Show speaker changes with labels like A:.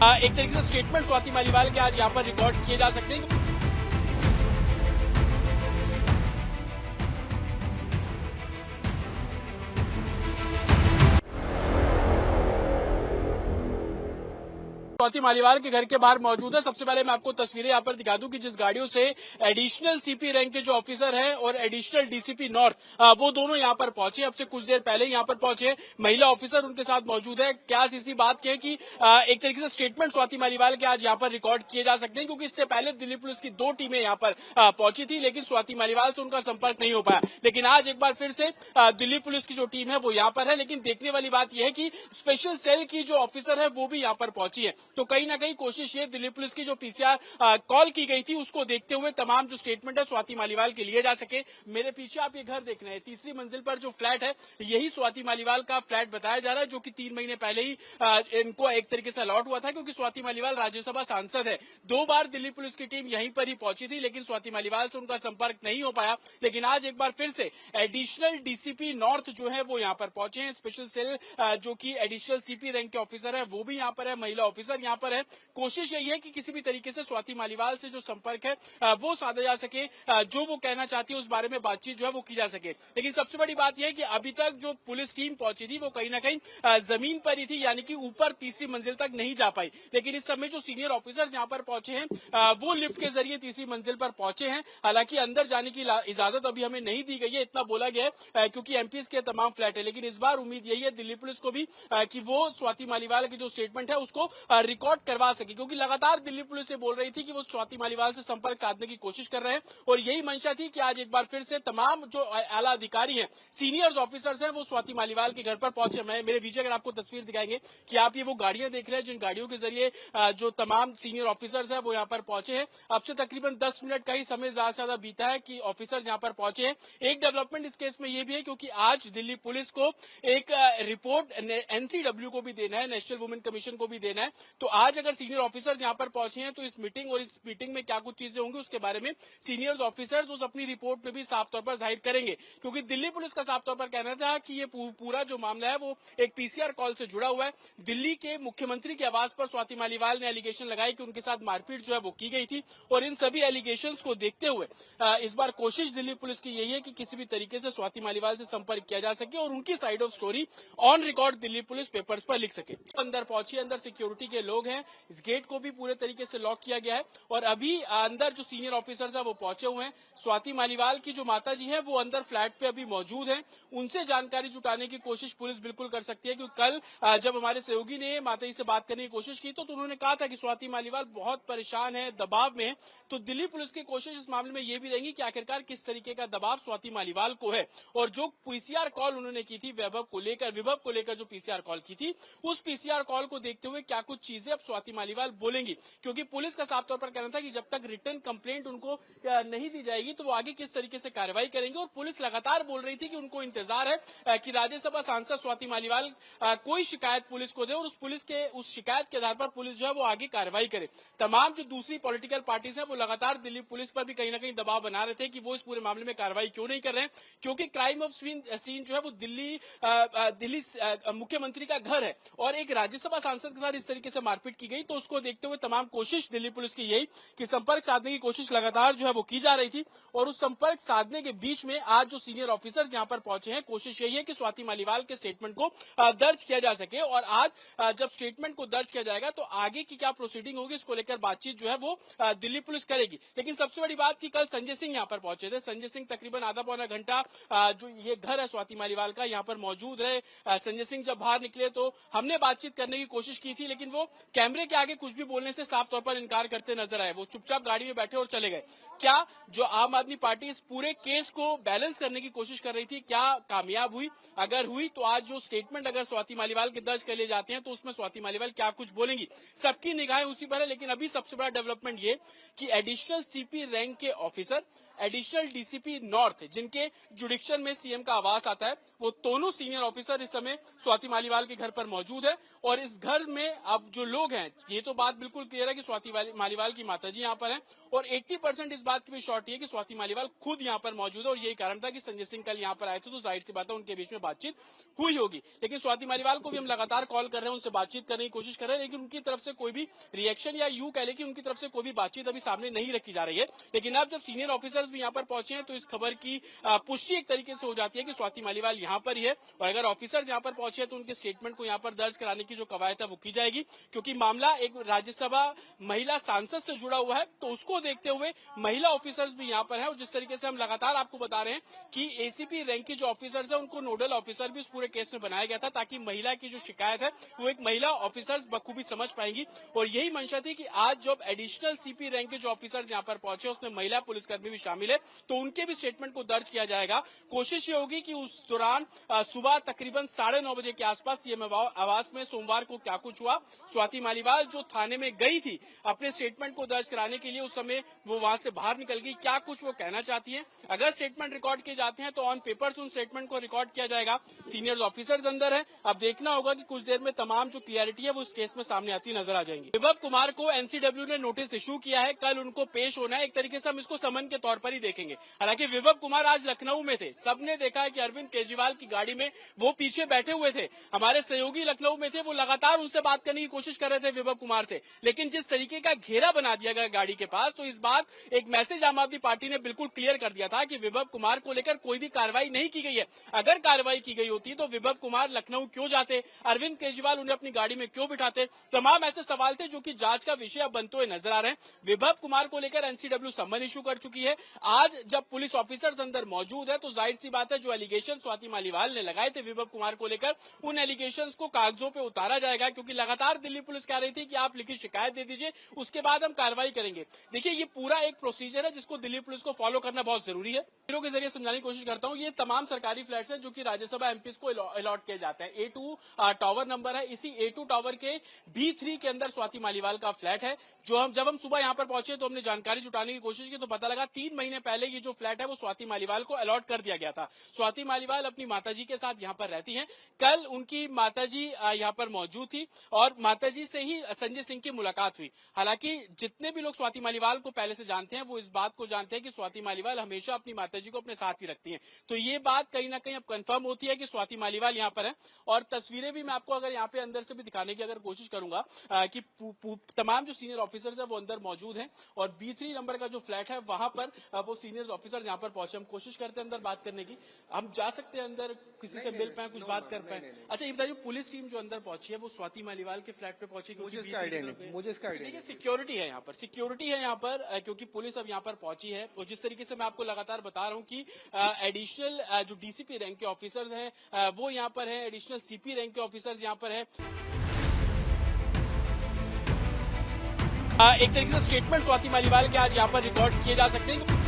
A: एक तरीके से स्टेटमेंट स्वाति मालीवाल के आज यहाँ पर रिकॉर्ड किए जा सकते हैं। स्वाति मालीवाल के घर के बाहर मौजूद है। सबसे पहले मैं आपको तस्वीरें यहाँ पर दिखा दूं कि जिस गाड़ियों से एडिशनल सीपी रैंक के जो ऑफिसर हैं और एडिशनल डीसीपी नॉर्थ वो दोनों यहाँ पर पहुंचे। अब से कुछ देर पहले यहाँ पर पहुंचे। महिला ऑफिसर उनके साथ मौजूद है। क्या इसी बात की है कि एक तरीके से स्टेटमेंट स्वाति मालीवाल के आज यहाँ पर रिकॉर्ड किए जा सकते हैं, क्योंकि इससे पहले दिल्ली पुलिस की 2 टीमें यहाँ पर पहुंची थी, लेकिन स्वाति मालीवाल से उनका संपर्क नहीं हो पाया। लेकिन आज एक बार फिर से दिल्ली पुलिस की जो टीम है वो यहाँ पर है। लेकिन देखने वाली बात यह है कि स्पेशल सेल की जो ऑफिसर है वो भी यहाँ पर पहुंची है। तो कहीं ना कहीं कोशिश ये दिल्ली पुलिस की जो पीसीआर कॉल की गई थी उसको देखते हुए तमाम जो स्टेटमेंट है स्वाति मालीवाल के लिए जा सके। मेरे पीछे आप ये घर देख रहे हैं, तीसरी मंजिल पर जो फ्लैट है यही स्वाति मालीवाल का फ्लैट बताया जा रहा है, जो कि 3 महीने पहले ही इनको एक तरीके से अलॉट हुआ था, क्योंकि स्वाति मालीवाल राज्यसभा सांसद है। 2 बार दिल्ली पुलिस की टीम यहीं पर ही पहुंची थी, लेकिन स्वाति मालीवाल से उनका संपर्क नहीं हो पाया। लेकिन आज एक बार फिर से एडिशनल डीसीपी नॉर्थ जो है वो यहाँ पर पहुंचे हैं। स्पेशल सेल जो कि एडिशनल सीपी रैंक के ऑफिसर है वो भी यहाँ पर है, महिला ऑफिसर यहाँ पर है। कोशिश यही है कि किसी भी तरीके से स्वाति मालीवाल से जो संपर्क है वो साधा जा सके, जो वो कहना चाहती है उस बारे में बातचीत जो है वो की जा सके। लेकिन सबसे बड़ी बात यह है कि अभी तक जो पुलिस टीम पहुंची थी वो कहीं ना कहीं जमीन पर ही थी, यानी कि ऊपर तीसरी मंजिल तक नहीं जा पाई। लेकिन इस समय जो सीनियर ऑफिसर्स यहाँ पर पहुंचे हैं वो लिफ्ट के जरिए तीसरी मंजिल पर पहुंचे हैं। हालांकि अंदर जाने की इजाजत अभी हमें नहीं दी गई है, इतना बोला गया है, क्योंकि एमपीज के तमाम फ्लैट है। लेकिन इस बार उम्मीद यही है दिल्ली पुलिस को भी कि वो स्वाति मालीवाल की जो स्टेटमेंट है उसको रिकॉर्ड करवा सके, क्योंकि लगातार दिल्ली पुलिस से बोल रही थी कि वो स्वाति मालीवाल से संपर्क साधने की कोशिश कर रहे हैं। और यही मंशा थी कि आज एक बार फिर से तमाम जो आला अधिकारी हैं, सीनियर्स ऑफिसर्स हैं, वो स्वाति मालीवाल के घर पर पहुंचे। मेरे पीछे अगर आपको तस्वीर दिखाएंगे कि आप ये वो गाड़ियां देख रहे हैं जिन गाड़ियों के जरिए जो तमाम सीनियर ऑफिसर्स हैं वो यहाँ पर पहुंचे हैं। अब से तकरीबन 10 मिनट का ही समय ज्यादा से ज्यादा बीता है कि ऑफिसर्स यहाँ पर पहुंचे हैं। एक डेवलपमेंट इस केस में ये भी है क्योंकि आज दिल्ली पुलिस को एक रिपोर्ट एनसीडब्ल्यू को भी देना है, नेशनल वुमेन कमीशन को भी देना है। तो आज अगर सीनियर ऑफिसर्स यहाँ पर पहुंचे हैं तो इस मीटिंग में क्या कुछ चीजें होंगी उसके बारे में सीनियर्स ऑफिसर्स उस अपनी रिपोर्ट में भी साफ तौर पर जाहिर करेंगे। क्योंकि दिल्ली पुलिस का साफ तौर पर कहना था कि ये पूरा जो मामला है वो एक पीसीआर कॉल से जुड़ा हुआ है। दिल्ली के मुख्यमंत्री के आवास पर स्वाति मालीवाल ने एलिगेशन लगाई कि उनके साथ मारपीट जो है वो की गई थी। और इन सभी एलिगेशंस को देखते हुए इस बार कोशिश दिल्ली पुलिस की यही है कि किसी भी तरीके से स्वाति मालीवाल से संपर्क किया जा सके और उनकी side of story on record Delhi police papers पर लिख सके। अंदर पहुंची, अंदर सिक्योरिटी के लोग हैं, इस गेट को भी पूरे तरीके से लॉक किया गया है और अभी अंदर जो सीनियर ऑफिसर्स है वो पहुंचे हुए हैं। स्वाति मालीवाल की जो माता जी है वो अंदर फ्लैट पे अभी मौजूद हैं, उनसे जानकारी जुटाने की कोशिश पुलिस बिल्कुल कर सकती है। क्योंकि कल जब हमारे सहयोगी ने माता जी से बात करने की कोशिश की तो उन्होंने कहा था कि स्वाति मालीवाल बहुत परेशान है, दबाव में है। तो दिल्ली पुलिस की कोशिश इस मामले में ये भी रहेगी कि आखिरकार किस तरीके का दबाव स्वाति मालीवाल को है। और जो पीसीआर कॉल उन्होंने की थी विभव को लेकर जो पीसीआर कॉल की थी, उस पीसीआर कॉल को देखते हुए क्या कुछ चीजें अब स्वाति मालीवाल बोलेंगी। क्योंकि पुलिस का साफ तौर पर कहना था कि जब तक रिटर्न कंप्लेंट उनको नहीं दी जाएगी तो वो आगे किस तरीके से कार्रवाई करेंगे। और पुलिस लगातार बोल रही थी कि उनको इंतजार है कि राज्यसभा सांसद स्वाति मालीवाल कोई शिकायत पुलिस को दे और उस शिकायत के आधार पर पुलिस जो है वो आगे कार्रवाई करे। तमाम जो दूसरी पॉलिटिकल पार्टीज है वो लगातार दिल्ली पुलिस पर भी कहीं ना कहीं दबाव बना रहे थे कि वो इस पूरे मामले में कार्रवाई क्यों नहीं कर रहे हैं। क्योंकि क्राइम ऑफ सीन जो है वो दिल्ली मुख्यमंत्री का घर है और एक राज्यसभा सांसद के साथ इस तरीके से मारपीट की गई। तो उसको देखते हुए तमाम कोशिश दिल्ली पुलिस की यही कि संपर्क साधने की कोशिश लगातार जो है वो की जा रही थी। और उस संपर्क साधने के बीच में आज जो सीनियर ऑफिसर्स यहाँ पर पहुंचे हैं, कोशिश यही है कि स्वाति मालीवाल के स्टेटमेंट को दर्ज किया जा सके। और आज जब स्टेटमेंट को दर्ज किया जाएगा तो आगे की क्या प्रोसीडिंग होगी इसको लेकर बातचीत जो है वो दिल्ली पुलिस करेगी। लेकिन सबसे बड़ी बात कि कल संजय सिंह यहाँ पर पहुंचे थे। संजय सिंह तकरीबन आधा पौना घंटा जो ये घर है स्वाति मालीवाल का यहाँ पर मौजूद रहे। संजय सिंह जब बाहर निकले तो हमने बातचीत करने की कोशिश की थी, लेकिन वो कैमरे के आगे कुछ भी बोलने से साफ तौर पर इनकार करते नजर आए। वो चुपचाप गाड़ी में बैठे और चले गए। क्या जो आम आदमी पार्टी इस पूरे केस को बैलेंस करने की कोशिश कर रही थी क्या कामयाब हुई? अगर हुई तो आज जो स्टेटमेंट अगर स्वाति मालीवाल के दर्ज कर लिए जाते हैं तो उसमें स्वाति मालीवाल क्या कुछ बोलेंगी, सबकी निगाहें उसी पर है। लेकिन अभी सबसे बड़ा डेवलपमेंट ये कि एडिशनल सीपी रैंक के ऑफिसर, एडिशनल डीसीपी नॉर्थ, जिनके जुडिक्शन में सीएम का आवास आता है, वो दोनों सीनियर ऑफिसर इस समय स्वाति मालीवाल के घर पर मौजूद है। और इस घर में अब जो लोग हैं, ये तो बात बिल्कुल क्लियर है कि स्वाति मालीवाल की माताजी यहाँ पर हैं, और 80% इस बात की भी श्योरिटी है कि स्वाति मालीवाल खुद यहाँ पर मौजूद है। और यही कारण था कि संजय सिंह कल यहाँ पर आए थे, तो जाहिर सी बात है उनके बीच में बातचीत हुई होगी। लेकिन स्वाति मालीवाल को भी हम लगातार कॉल कर रहे हैं, उनसे बातचीत करने की कोशिश कर रहे हैं, लेकिन उनकी तरफ से कोई भी रिएक्शन या यूं कह ले कि उनकी तरफ से कोई भी बातचीत अभी सामने नहीं रखी जा रही है। लेकिन अब जब सीनियर ऑफिसर्स भी यहाँ पर पहुंचे हैं, तो इस खबर की पुष्टि एक तरीके से हो जाती है कि स्वाति मालीवाल यहाँ पर ही है। और अगर ऑफिसर्स यहाँ पर पहुंचे तो उनके स्टेटमेंट को यहाँ पर दर्ज कराने की जो कवायद है वो की जाएगी, क्योंकि मामला एक राज्यसभा महिला सांसद से जुड़ा हुआ है। तो उसको देखते हुए महिला ऑफिसर्स भी यहाँ पर है। और जिस तरीके से हम लगातार आपको बता रहे हैं कि एसीपी रैंक के जो ऑफिसर्स है, उनको नोडल ऑफिसर भी इस पूरे केस में बनाया गया था, ताकि महिला की जो शिकायत है वो एक महिला ऑफिसर्स बखूबी समझ पाएंगी। और यही मंशा थी कि आज जब एडिशनल सीपी रैंक के जो ऑफिसर्स यहाँ पर पहुंचे, उसमें महिला पुलिसकर्मी भी शामिल है, तो उनके भी स्टेटमेंट को दर्ज किया जाएगा। कोशिश ये होगी कि उस दौरान सुबह तकरीबन 9:30 बजे के आसपास सीएम आवास में सोमवार को क्या कुछ हुआ, स्वाति मालीवाल जो थाने में गई थी अपने स्टेटमेंट को दर्ज कराने के लिए, उस समय वो वहां से बाहर निकल गई, क्या कुछ वो कहना चाहती है। अगर स्टेटमेंट रिकॉर्ड किए जाते हैं तो ऑन पेपर्स उन स्टेटमेंट को रिकॉर्ड किया जाएगा। सीनियर ऑफिसर्स अंदर है, अब देखना होगा कि कुछ देर में तमाम जो क्लियरिटी है वो इस केस में सामने आती नजर आ जाएंगी। विभव कुमार को एनसीडब्ल्यू ने नोटिस इशू किया है, कल उनको पेश होना है। एक तरीके से हम इसको समन के तौर पर ही देखेंगे। हालांकि विभव कुमार आज लखनऊ में थे, सबने देखा है कि अरविंद केजरीवाल की गाड़ी में वो पीछे बैठे हुए थे। हमारे सहयोगी लखनऊ में थे, वो लगातार उनसे बात करने की कोशिश कर रहे थे विभव कुमार से, लेकिन जिस तरीके का घेरा बना दिया गया गाड़ी के पास, तो इस बात एक मैसेज आम आदमी पार्टी ने बिल्कुल क्लियर कर दिया था कि विभव कुमार को लेकर कोई भी कार्रवाई नहीं की गई है। अगर कार्रवाई की गई होती तो विभव कुमार लखनऊ क्यों जाते, अरविंद केजरीवाल उन्हें अपनी गाड़ी में क्यों बिठाते, तमाम ऐसे सवाल थे जो कि जांच का विषय अब बनते हुए नजर आ रहे हैं। विभव कुमार को लेकर एनसीडब्ल्यू सम्मन इशू कर चुकी है। आज जब पुलिस ऑफिसर्स अंदर मौजूद है, तो जाहिर सी बात है जो एलिगेशन स्वाति मालीवाल ने लगाए थे विभव कुमार को लेकर, उन एलिगेशंस को कागजों पे उतारा जाएगा, क्योंकि लगातार दिल्ली पुलिस कह रही थी कि आप लिखित शिकायत दे दीजिए, उसके बाद हम कार्रवाई करेंगे। देखिए, ये पूरा एक प्रोसीजर है जिसको दिल्ली पुलिस को फॉलो करना बहुत जरूरी है। वीडियो के जरिए समझाने की कोशिश करता हूँ, ये तमाम सरकारी फ्लैट्स हैं जो कि राज्यसभा एमपीज को अलॉट किए जाते हैं। A2 टावर नंबर है, इसी A2 टावर के B3 के अंदर स्वाति मालीवाल का फ्लैट है। जब हम सुबह यहाँ पर पहुंचे तो हमने जानकारी जुटाने की कोशिश की, तो पता लगा 3 महीने पहले ये जो फ्लैट है वो स्वाति मालीवाल को अलॉट कर दिया गया था। स्वाति मालीवाल अपनी माताजी के साथ यहाँ पर रहती हैं। कल उनकी माताजी यहाँ पर मौजूद थी और माताजी से ही संजय सिंह की मुलाकात हुई। हालांकि जितने भी लोग स्वाति मालीवाल को पहले से जानते हैं, वो इस बात को जानते हैं कि स्वाति मालीवाल हमेशा अपनी माताजी को अपने साथ ही रखती हैं। तो ये बात कहीं ना कहीं अब कंफर्म होती है कि स्वाति मालीवाल यहाँ पर है। और तस्वीरें भी मैं आपको अगर यहाँ पे अंदर से भी दिखाने की अगर कोशिश करूंगा कि तमाम जो सीनियर ऑफिसर्स है वो अंदर मौजूद हैं, और B3 नंबर का जो फ्लैट है वहां पर वो सीनियर ऑफिसर्स यहाँ पर पहुंचे। हम कोशिश करते हैं अंदर बात करने की, हम जा सकते हैं अंदर, किसी से मिल पाए, कुछ बात कर पाए। अच्छा, ये बताइए, पुलिस टीम जो अंदर पहुंची है वो स्वाति मालीवाल के फ्लैट पे पहुंची?
B: मुझे इसका आइडिया नहीं।
A: देखिए, सिक्योरिटी है यहाँ पर, सिक्योरिटी है यहाँ पर, क्योंकि पुलिस अब यहाँ पर पहुंची है। और जिस तरीके से मैं आपको लगातार बता रहा हूँ कि एडिशनल जो डीसीपी रैंक के ऑफिसर्स हैं वो यहाँ पर है, एडिशनल सीपी रैंक के ऑफिसर्स यहाँ पर है। एक तरीके से स्टेटमेंट स्वाति मालीवाल के आज यहाँ पर रिकॉर्ड किए जा सकते हैं।